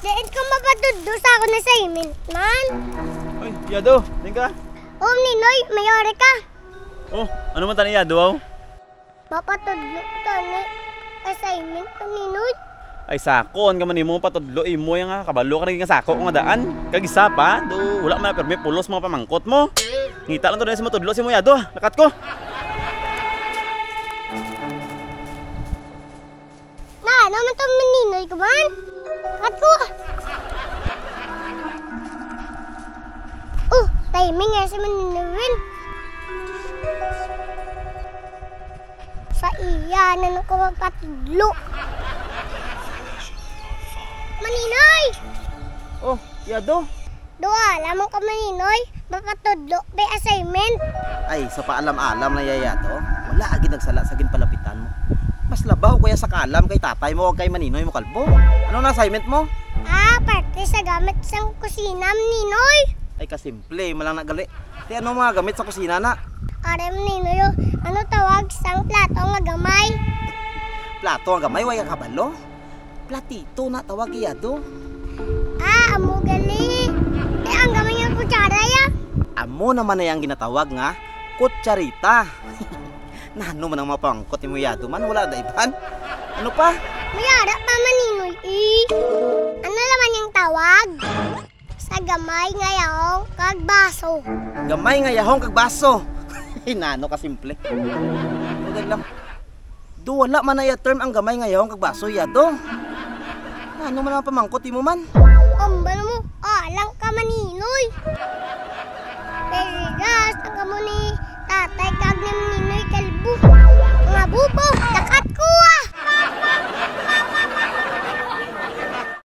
Diin ko mapatudlo sa ako na assignment, man. Uy, Yado, din ka? Ninoy, mayari ka. Oh, ano man tani Yado, aw? Mapatudlo ka na assignment ko, Ninoy. Ay sakon ka man imo patudlo imo yang kabalo ka naging sako nga daan. Kag isa pa, do wala man permi pulos mga pamangkot mo. Ngita lang to sa matudlo si mo Yado, lakat ko. Na, naman to Ninoy ko man. Lakat ko. Timing nga si Ninoy. Sa iya na ko mapatudlo. Maninoy! Oh, Yado. Doa, lamang ka Maninoy. Mapatudlo, may assignment. Ay, sa paalam-alam na yaya to, wala agad nagsala sa ginpalapitan mo. Mas labaw kuya sa kaalam kay tatay mo o kay Maninoy mo kalbo. Ano na assignment mo? Parte sa gamit sa kusina, Maninoy. Ay, kasimple, malang nagali. Di ano mga gamit sa kusina na? Are, Maninoy, ano tawag sang plato nga gamay? Plato ang gamay, waya kabalo? Platito na tawag Yado. Amo gali. Ang gamay nga kutsara ya. Amo naman na yung ginatawag nga, kutsarita. Nano man ang mapangkot mo Yado man, wala na iban. Ano pa? Mayara pa Maninoy Ano naman yung tawag? Sa gamay nga yaong kag baso. Gamay nga yahong kag baso. Nano ka simple. Huwag lang. Do wala man na term ang gamay nga yahong kag baso Yado. Ano man ang pamangkot mo man? Ambal mo, alang ka Maninoy. Perigas, ang mo ni tatay kag ni Ninoy kalbo. Mga bubo,